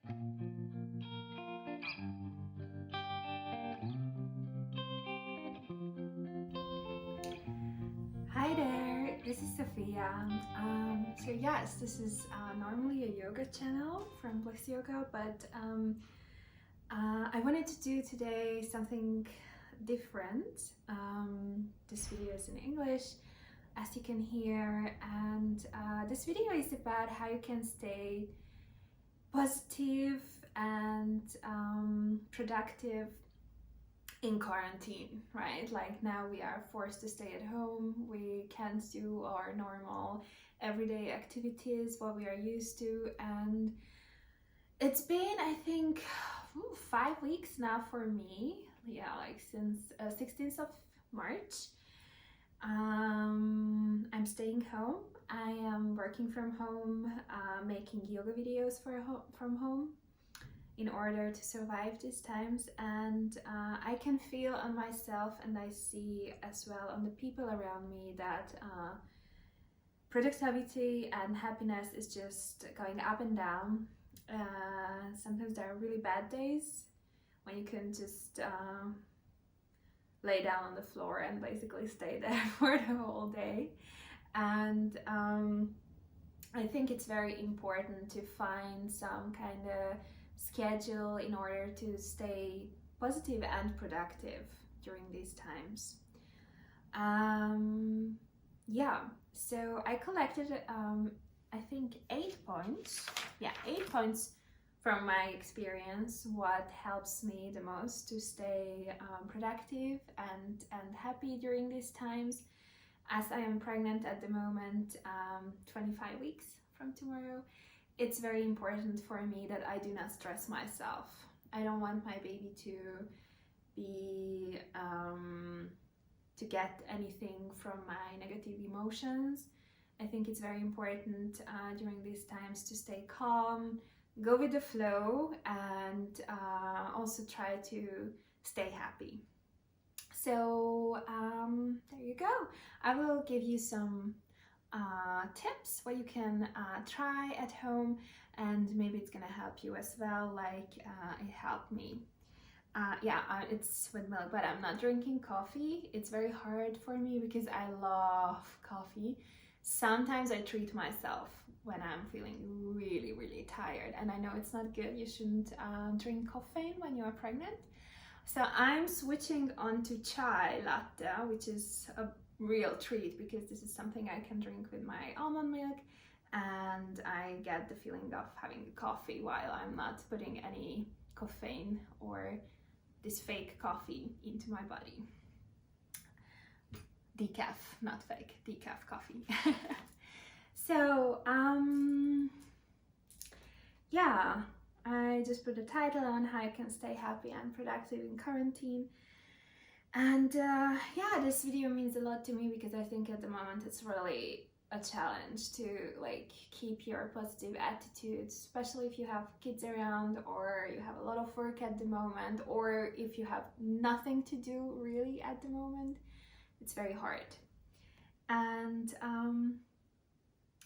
Hi there, this is Sophia. So yes, this is normally a yoga channel from Bliss Yoga, but I wanted to do today something different. This video is in English, as you can hear, and this video is about how you can stay positive and productive in quarantine, right? Like now we are forced to stay at home, we can't do our normal everyday activities, what we are used to, and it's been, I think, 5 weeks now for me. Yeah, like since 16th of March. I'm staying home. I am working from home, making yoga videos from home in order to survive these times, and I can feel on myself, and I see as well on the people around me, that productivity and happiness is just going up and down. Sometimes there are really bad days when you can just lay down on the floor and basically stay there for the whole day, and I think it's very important to find some kind of schedule in order to stay positive and productive during these times. Yeah, so I collected I think 8 points. Yeah, 8 points from my experience, what helps me the most to stay productive and happy during these times. As I am pregnant at the moment, 25 weeks from tomorrow, it's very important for me that I do not stress myself. I don't want my baby to be to get anything from my negative emotions. I think it's very important during these times to stay calm, go with the flow, and also try to stay happy. So there you go. I will give you some tips what you can try at home, and maybe it's gonna help you as well, like it helped me. It's with milk, but I'm not drinking coffee. It's very hard for me because I love coffee. Sometimes I treat myself when I'm feeling really tired, and I know it's not good. You shouldn't drink caffeine when you are pregnant. So I'm switching on to chai latte, which is a real treat because this is something I can drink with my almond milk, and I get the feeling of having a coffee while I'm not putting any caffeine or this fake coffee into my body. Decaf, not fake, decaf coffee. So yeah, I just put a title on how you can stay happy and productive in quarantine. And yeah, this video means a lot to me because I think at the moment it's really a challenge to like keep your positive attitude, especially if you have kids around, or you have a lot of work at the moment, or if you have nothing to do really at the moment. It's very hard. And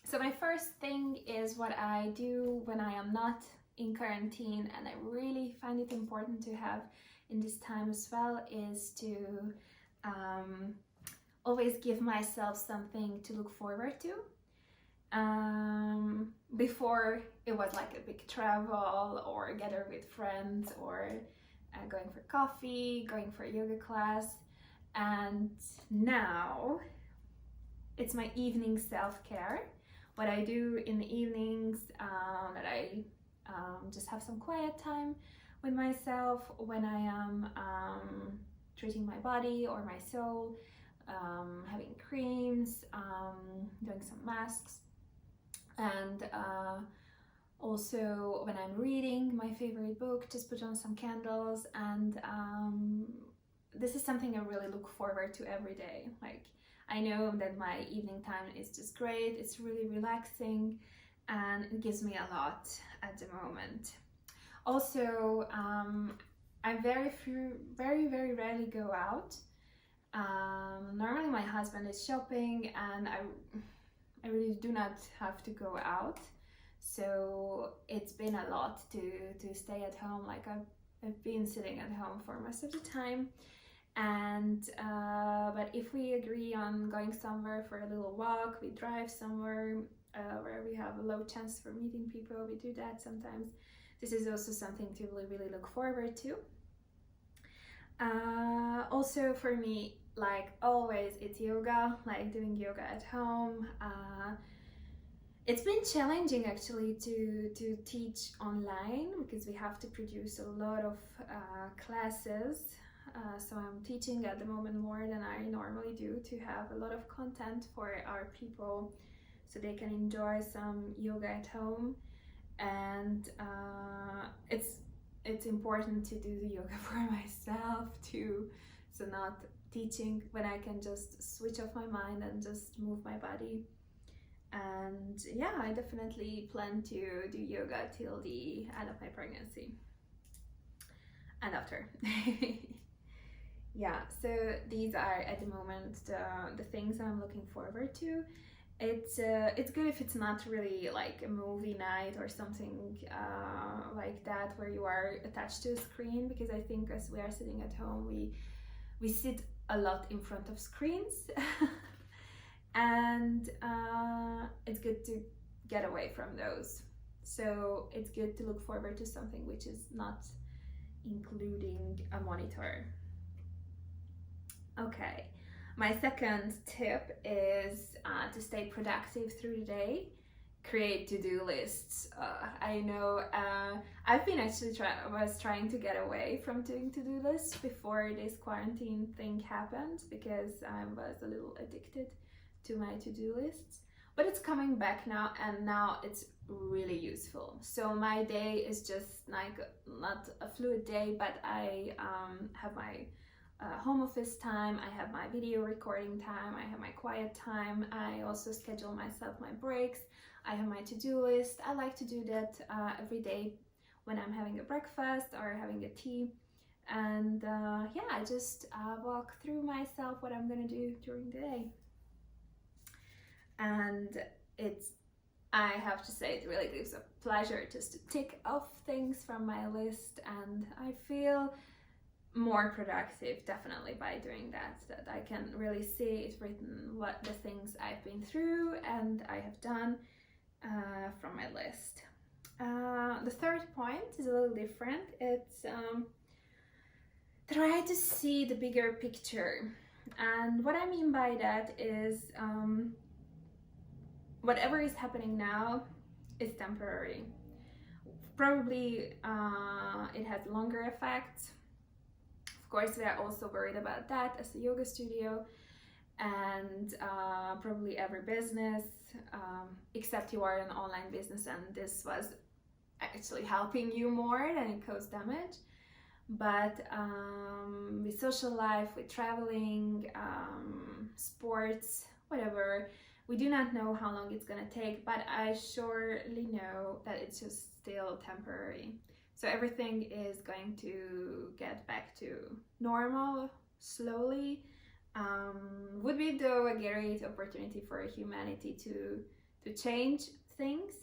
so my first thing is what I do when I am not in quarantine, and I really find it important to have in this time as well, is to always give myself something to look forward to. Before it was like a big travel or gather with friends, or going for coffee, going for a yoga class, and now it's my evening self-care. What I do in the evenings, that I just have some quiet time with myself when I am treating my body or my soul, having creams, doing some masks, and also when I'm reading my favorite book, just put on some candles, and this is something I really look forward to every day. Like, I know that my evening time is just great, it's really relaxing, and it gives me a lot at the moment. Also, I very rarely go out. Normally my husband is shopping, and I really do not have to go out. So it's been a lot to stay at home. Like I've been sitting at home for most of the time. And but if we agree on going somewhere for a little walk, we drive somewhere where we have a low chance for meeting people, we do that sometimes. This is also something to really look forward to. Also for me, like always, it's yoga, like doing yoga at home. It's been challenging actually to teach online because we have to produce a lot of classes. So I'm teaching at the moment more than I normally do to have a lot of content for our people so they can enjoy some yoga at home. And it's important to do the yoga for myself too, so not teaching when I can just switch off my mind and just move my body. And yeah, I definitely plan to do yoga till the end of my pregnancy and after. Yeah, so these are at the moment the things I'm looking forward to. It's good if it's not really like a movie night or something like that where you are attached to a screen, because I think as we are sitting at home we sit a lot in front of screens. And it's good to get away from those. So it's good to look forward to something which is not including a monitor. Okay, my second tip is to stay productive through the day. Create to-do lists. I know I've been actually was trying to get away from doing to-do lists before this quarantine thing happened, because I was a little addicted to my to-do lists, but it's coming back now, and now it's really useful. So my day is just like not a fluid day, but I have my home office time, I have my video recording time, I have my quiet time, I also schedule myself my breaks, I have my to-do list. I like to do that every day when I'm having a breakfast or having a tea. And yeah, I just walk through myself what I'm gonna do during the day. And I have to say, it really gives a pleasure just to tick off things from my list, and I feel more productive definitely by doing that I can really see it written what the things I've been through and I have done from my list. The third point is a little different. It's try to see the bigger picture, and what I mean by that is whatever is happening now is temporary. Probably it has longer effects. Of course, we are also worried about that as a yoga studio, and probably every business, except you are an online business and this was actually helping you more than it caused damage. But with social life, with traveling, sports, whatever, we do not know how long it's gonna take, but I surely know that it's just still temporary. So everything is going to get back to normal slowly. Would be though a great opportunity for humanity to change things.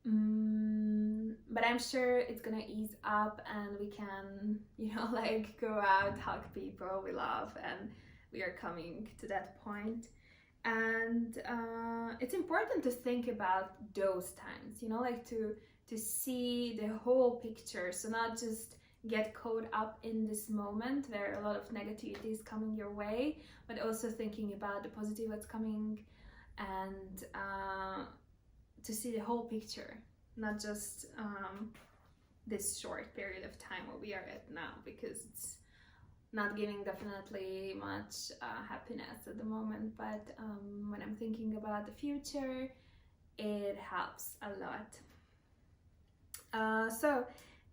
But I'm sure it's gonna ease up and we can, like go out, hug people we love, and we are coming to that point. And it's important to think about those times, like to see the whole picture, so not just get caught up in this moment where a lot of negativity is coming your way, but also thinking about the positive that's coming, and to see the whole picture, not just this short period of time where we are at now, because it's not giving definitely much happiness at the moment. But when I'm thinking about the future, it helps a lot. So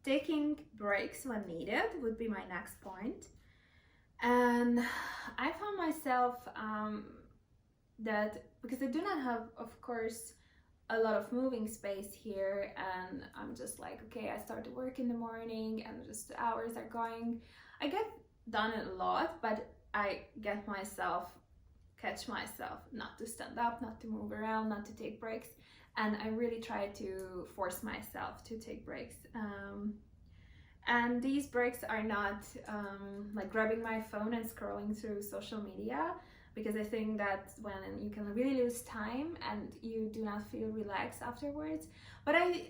taking breaks when needed would be my next point. And I found myself that because I do not have, of course, a lot of moving space here, and I'm just like, okay, I start to work in the morning and just the hours are going. I get done a lot, but I get myself catch myself not to stand up, not to move around, not to take breaks. And I really try to force myself to take breaks. And these breaks are not like grabbing my phone and scrolling through social media, because I think that's when you can really lose time and you do not feel relaxed afterwards. But I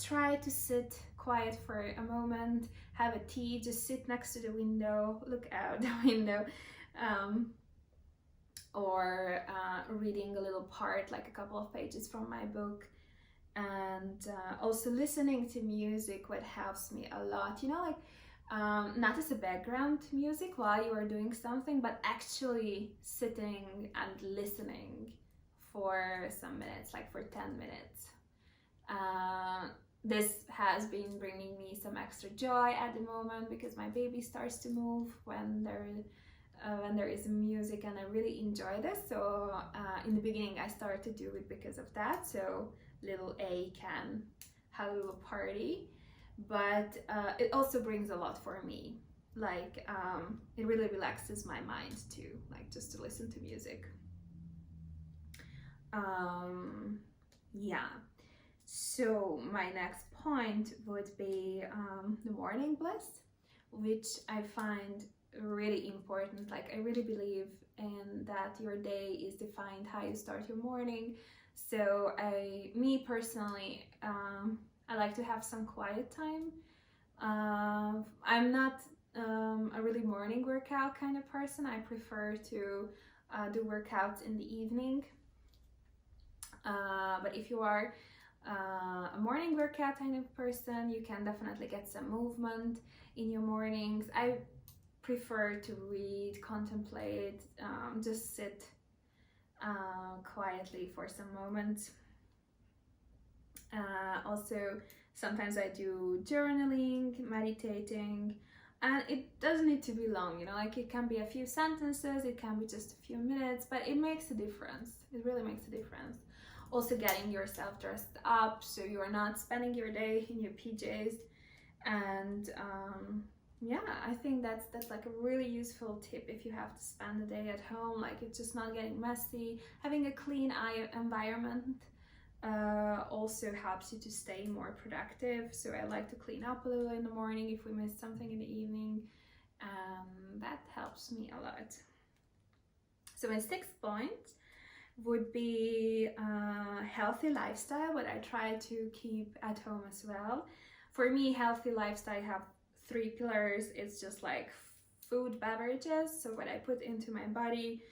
try to sit quiet for a moment, have a tea, just sit next to the window, look out the window, or reading a little part, like a couple of pages from my book. And also listening to music, what helps me a lot, like not as a background music while you are doing something, but actually sitting and listening for some minutes, like for 10 minutes. This has been bringing me some extra joy at the moment, because my baby starts to move when there is music, and I really enjoy this. So in the beginning I started to do it because of that, so little A can have a little party. But it also brings a lot for me, like it really relaxes my mind too, like just to listen to music. Yeah, so my next point would be the morning bliss, which I find really important. Like, I really believe in that your day is defined how you start your morning. So me personally, I like to have some quiet time. I'm not a really morning workout kind of person. I prefer to do workouts in the evening. But if you are a morning workout kind of person, you can definitely get some movement in your mornings. I prefer to read, contemplate, just sit quietly for some moments. Also, sometimes I do journaling, meditating, and it doesn't need to be long, like it can be a few sentences, it can be just a few minutes, but it makes a difference. It really makes a difference. Also, getting yourself dressed up so you're not spending your day in your PJs. And yeah, I think that's like a really useful tip if you have to spend the day at home, like it's just not getting messy. Having a clean environment also helps you to stay more productive. So I like to clean up a little in the morning if we miss something in the evening. That helps me a lot. So my sixth point would be healthy lifestyle, what I try to keep at home as well. For me, healthy lifestyle have 3 pillars. It's just like food, beverages, so what I put into my body,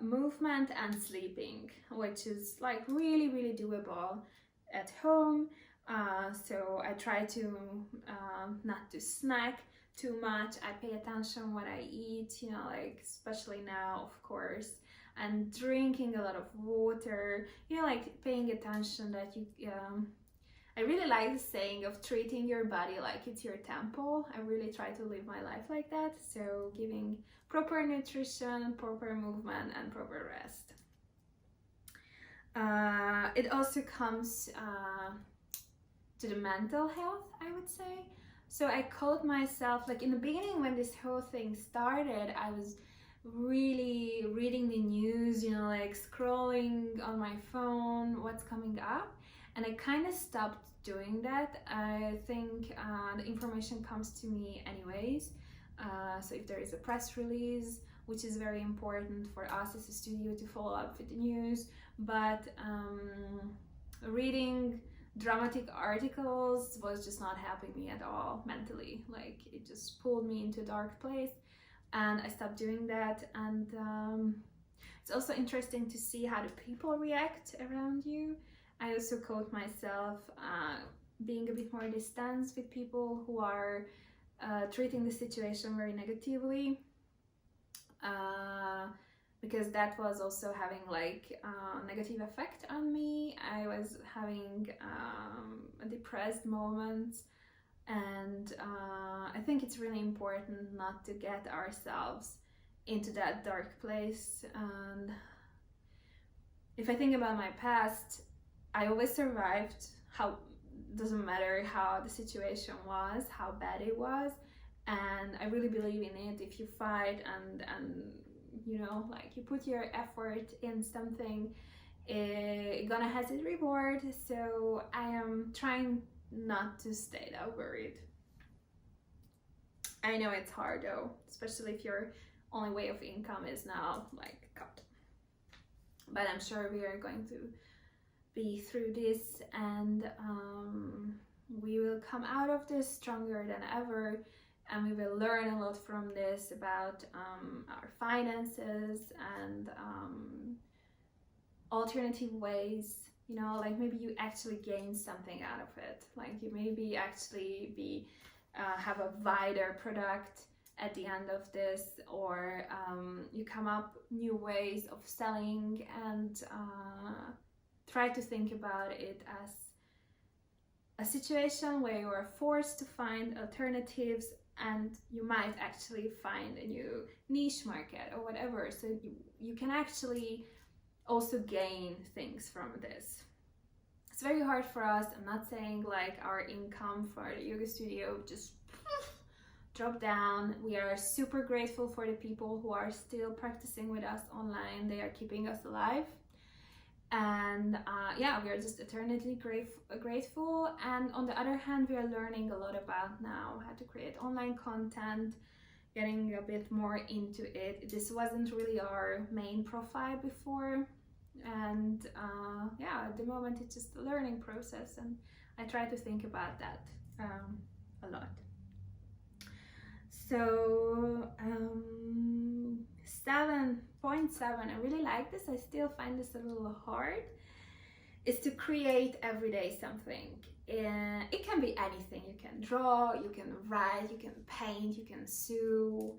movement, and sleeping, which is like really, really doable at home. So I try to not to snack too much. I pay attention what I eat, like especially now, of course, and drinking a lot of water, like paying attention that you I really like the saying of treating your body like it's your temple. I really try to live my life like that. So giving proper nutrition, proper movement, and proper rest. It also comes to the mental health, I would say. So I caught myself, like in the beginning when this whole thing started, I was really reading the news, like scrolling on my phone, what's coming up. And I kind of stopped doing that. I think the information comes to me anyways. So if there is a press release, which is very important for us as a studio to follow up with the news, but reading dramatic articles was just not helping me at all mentally. Like it just pulled me into a dark place, and I stopped doing that. And it's also interesting to see how the people react around you. I also caught myself being a bit more distant with people who are treating the situation very negatively, because that was also having like a negative effect on me. I was having a depressed moment, and I think it's really important not to get ourselves into that dark place. And if I think about my past, I always survived. Doesn't matter how the situation was, how bad it was, and I really believe in it. If you fight and you know, like you put your effort in something, it gonna has its reward. So I am trying not to stay that worried. I know it's hard though, especially if your only way of income is now like cut. But I'm sure we are going to be through this, and we will come out of this stronger than ever, and we will learn a lot from this about our finances and alternative ways, you know, like maybe you actually gain something out of it, like you maybe actually have a wider product at the end of this, or you come up new ways of selling, and try to think about it as a situation where you are forced to find alternatives, and you might actually find a new niche market or whatever. So you can actually also gain things from this. It's very hard for us. I'm not saying like our income for the yoga studio just drop down. We are super grateful for the people who are still practicing with us online. They are keeping us alive. And yeah, we are just eternally grateful. And on the other hand, we are learning a lot about now how to create online content, getting a bit more into it. This wasn't really our main profile before, and yeah, at the moment it's just a learning process, and I try to think about that a lot. So 7.7, I really like this. I still find this a little hard, is to create every day something. It can be anything. You can draw, you can write, you can paint, you can sew,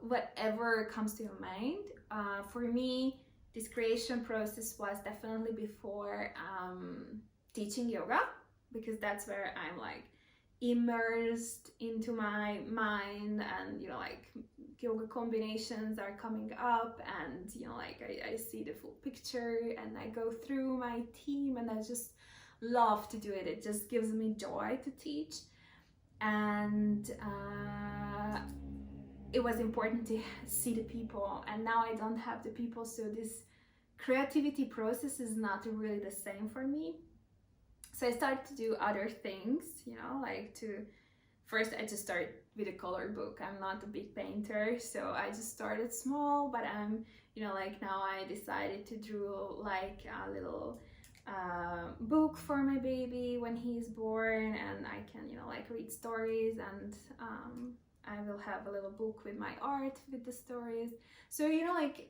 whatever comes to your mind. For me, this creation process was definitely before teaching yoga, because that's where I'm like immersed into my mind, and you know, like yoga combinations are coming up, and you know, like I see the full picture, and I go through my team, and I just love to do it. It just gives me joy to teach, and it was important to see the people, and now I don't have the people, so this creativity process is not really the same for me. So I started to do other things, you know, like first I just started with a color book. I'm not a big painter, so I just started small, but I'm, you know, like now I decided to draw like a little book for my baby when he's born, and I can, you know, like read stories, and I will have a little book with my art with the stories. So, you know, like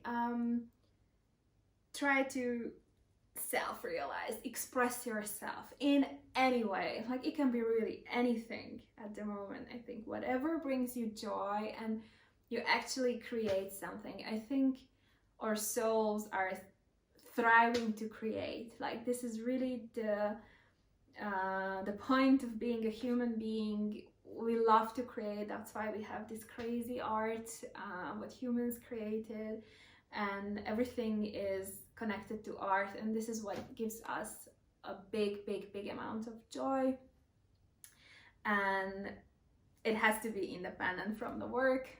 try to self-realize, express yourself in any way. Like it can be really anything at the moment. I think whatever brings you joy and you actually create something. I think our souls are thriving to create. Like this is really the point of being a human being. We love to create. That's why we have this crazy art, what humans created, and everything is connected to art, and this is what gives us a big amount of joy. And it has to be independent from the work,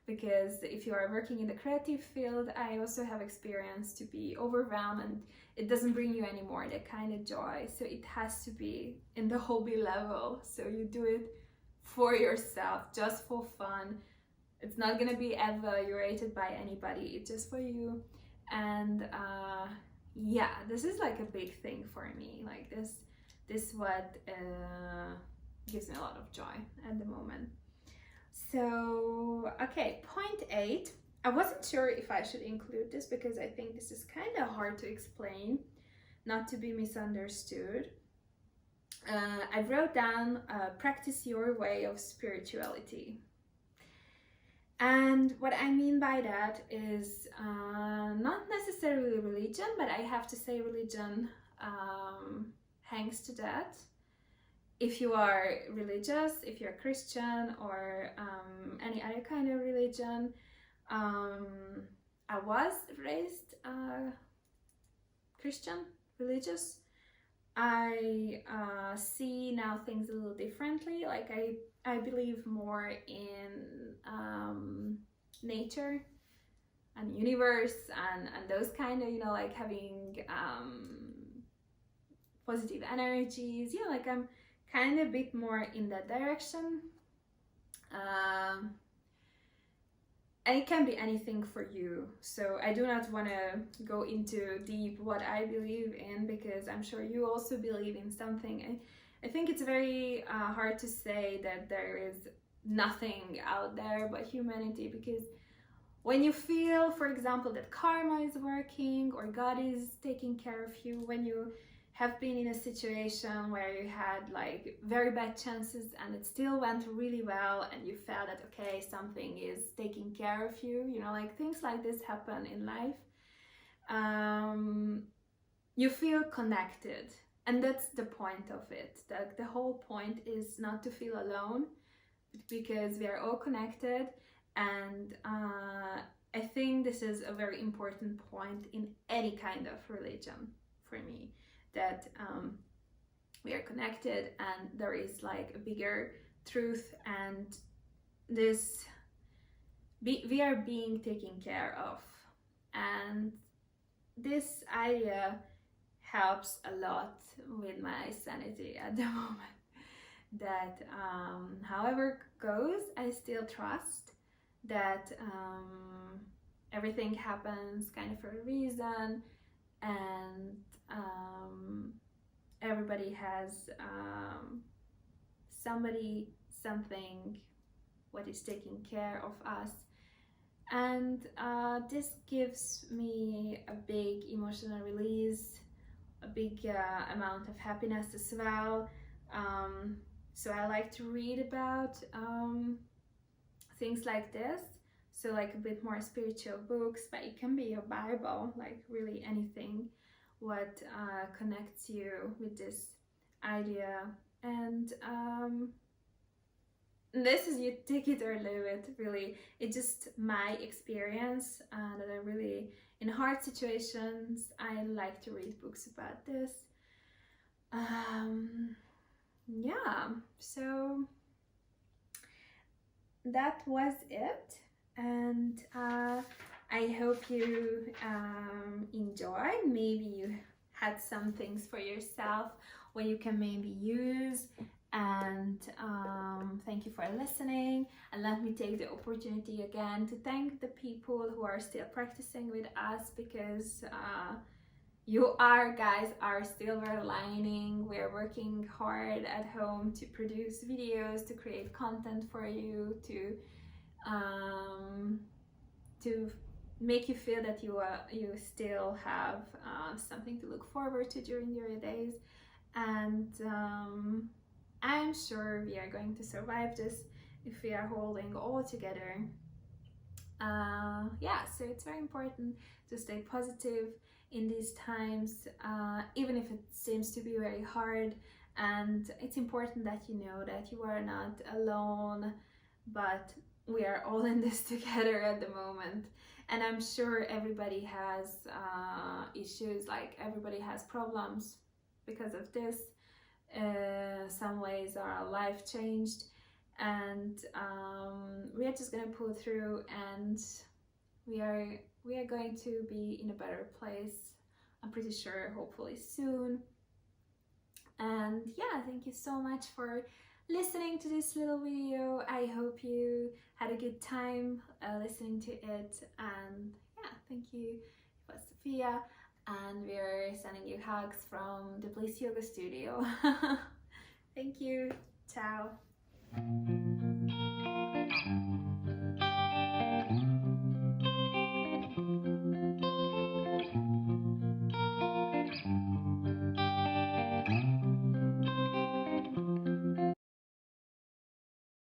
because if you are working in the creative field, I also have experience to be overwhelmed, and it doesn't bring you anymore that kind of joy. So it has to be in the hobby level, so you do it for yourself, just for fun. It's not gonna be evaluated by anybody, it's just for you. And yeah, this is like a big thing for me. Like this what gives me a lot of joy at the moment. So okay, point 8, I wasn't sure if I should include this, because I think this is kind of hard to explain, not to be misunderstood. I wrote down practice your way of spirituality. And what I mean by that is not necessarily religion, but I have to say religion hangs to that. If you are religious, if you're Christian or any other kind of religion, I was raised Christian, religious. I see now things a little differently. Like I believe more in nature. and universe and those kind of, you know, like having positive energies. You know, like I'm kind of a bit more in that direction. And it can be anything for you. So I do not want to go into deep what I believe in, because I'm sure you also believe in something. I think it's very hard to say that there is nothing out there but humanity, because when you feel, for example, that karma is working or God is taking care of you, when you have been in a situation where you had like very bad chances and it still went really well, and you felt that, okay, something is taking care of you, you know, like things like this happen in life. You feel connected, and that's the point of it. The whole point is not to feel alone, because we are all connected. And I think this is a very important point in any kind of religion for me, that we are connected and there is like a bigger truth, and this we are being taken care of. And this idea helps a lot with my sanity at the moment, that however goes, I still trust that everything happens kind of for a reason, and everybody has somebody, something what is taking care of us. And this gives me a big emotional release, a big amount of happiness as well. So I like to read about things like this, so like a bit more spiritual books, but it can be your Bible, like really anything what connects you with this idea. And this is, you take it or leave it, really. It's just my experience that I really, in hard situations, I like to read books about this. Yeah, so that was it. And I hope you enjoy. Maybe you had some things for yourself what you can maybe use. And thank you for listening. And let me take the opportunity again to thank the people who are still practicing with us, because you guys are silver lining. We're working hard at home to produce videos, to create content for you, to make you feel that you still have something to look forward to during your days. And I'm sure we are going to survive this if we are holding all together. Yeah, so it's very important to stay positive in these times, even if it seems to be very hard. And it's important that you know that you are not alone, but we are all in this together at the moment. And I'm sure everybody has issues, like everybody has problems because of this. Some ways our life changed, and we are just gonna pull through, and we are going to be in a better place, I'm pretty sure, hopefully soon. And yeah, thank you so much for listening to this little video. I hope you had a good time listening to it. And yeah, thank you. It was Sophia, and we're sending you hugs from the Bliss Yoga Studio. Thank you. Ciao.